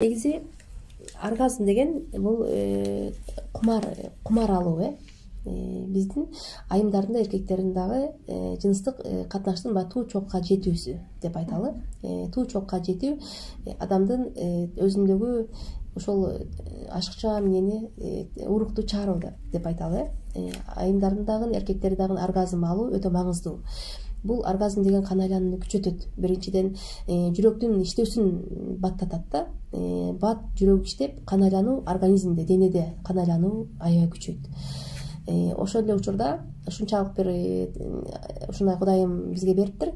Негизи оргазм деген бул кумар алуу биздин айымдардын да эркектердин дагы жыныстык катнаштын баягы туу чокка жетүүсү деп айталы. Туу чокка жетүү адамдын өзүндөгү ошол ашыкча эмнени урукту чыгаруу деп айталы. Айымдардын дагы эркектердин дагы оргазм алуу өтө маңыздуу. Бул оргазм деген кан айланууну күчөтөт. Биринчиден жүрөктүн иштөөсүн баттатат да. Бат жүрөк иштеп, кан айлануу организмде, денеде кан айлануу аябай күчөйт. Ошол эле учурда ушунчалык бир ушундай Кудайым бизге бериптир.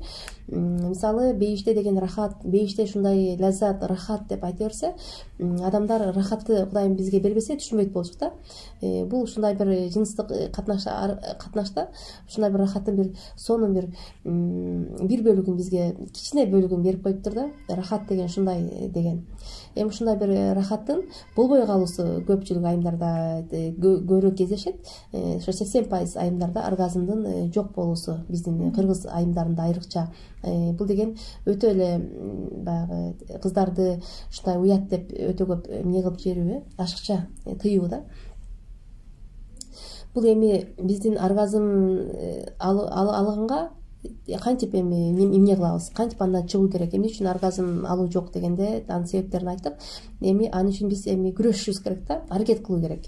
Мисалы, бейиште деген рахат, бейиште ушундай ляззат, рахат деп айта берсе, адамдар рахатты Кудайым бизге бербесе түшүнбөйт болчук да. Бул ушундай бир жыныстык катнашта ушундай бир рахаттын бир сонун бир бөлүгүн бизге, кичине бөлүгүн берип коюптур да. Рахат деген ушундай деген. Эми ушундай бир рахаттын болбой калуусу көпчүлүк айымдарда көбүрөөк кездешет. Ошо 80% айымдарда оргазмдын жок болуусу, биздин кыргыз айымдарында айрыкча. Бул деген өтө эле баягы кыздарды ушундай уят деп өтө көп эмне кылып жиберүү, ашыкча тыюу да. Бул эми биздин оргазм алганга кантип эми эмне кылабыз, кантип андан чыгуу керек, эмне үчүн оргазм алуу жок дегенде анын себептерин айтып, эми ал үчүн биз эми күрөшүшүбүз керек да, аракет кылуу керек.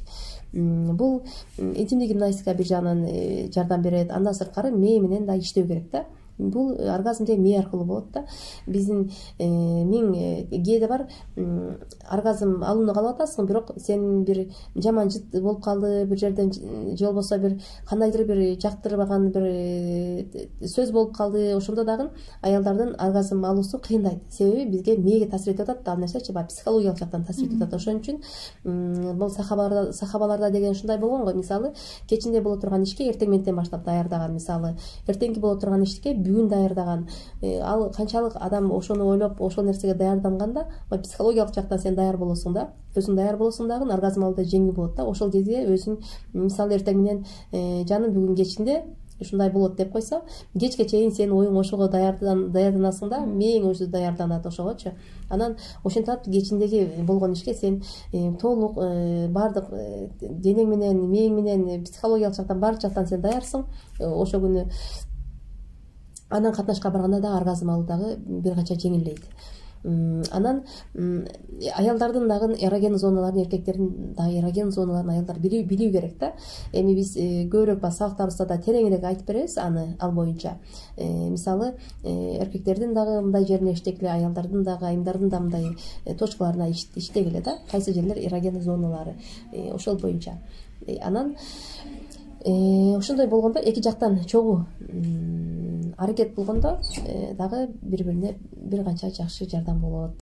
Бул интимдик гимнастика бир жагынан жардам берет, андан сырткары мээ менен да иштөө керек да. Бул оргазм деген мээ аркылуу болот да. Биздин кээде бар, оргазм алууну каалап атасың, бирок сен бир жаман жыт болуп калды бир жерден, же болбосо бир кандайдыр бир жактырбаган бир сөз болуп калды. Ошондо дагы аялдардын оргазм алуусу кыйындайт. Себеби бизге мээге таасир этип атат, ал нерсечи баягы психологиялык жактан таасир этип атат. Ошон үчүн бул сахабаларда деген ушундай болгон го. Мисалы, кечинде боло турган ишке эртең менен баштап даярдаган, мисалы, эртеңки боло турган ишке бүгүн даярдаган. Ал канчалык адам ошону ойлоп, ошол нерсеге даярданганда, психологиялык жактан сен даяр болосуң да. Өзүң даяр болосуң дагы, оргазм алуу да жеңил болот да. Ошол кезде өзүң, мисалы, эртең менен жаным бүгүн кечинде ушундай болот деп койсо, кечке чейин сен оюң ошого даярданасың да, мээң өзү даярданат ошогочу. Анан ошентип кечиндеги болгон ишке сен толук баардык денең менен, мээң менен, психологиялык жактан, баардык жактан сен даярсың. Ошол күнү анан катнашка барганда да оргазм алуу дагы бир канча жеңилдейт. Анан аялдардын дагы эроген зоналарын, эркектердин дагы эроген зоналарын аялдар билүү керек да. Эми биз көбүрөөк сабактарыбызда да тереңирээк айтып беребиз ал боюнча. Мисалы, эркектердин дагы мындай жерине иштегиле, аялдардын дагы, айымдардын да мындай точкаларына иштегиле да. Кайсы жерлер эроген зоналары, ошол боюнча. Анан ошондой болгондо эки жактан чогуу аракет болгондо дагы бири-бирине бир канча жакшы жардам болот.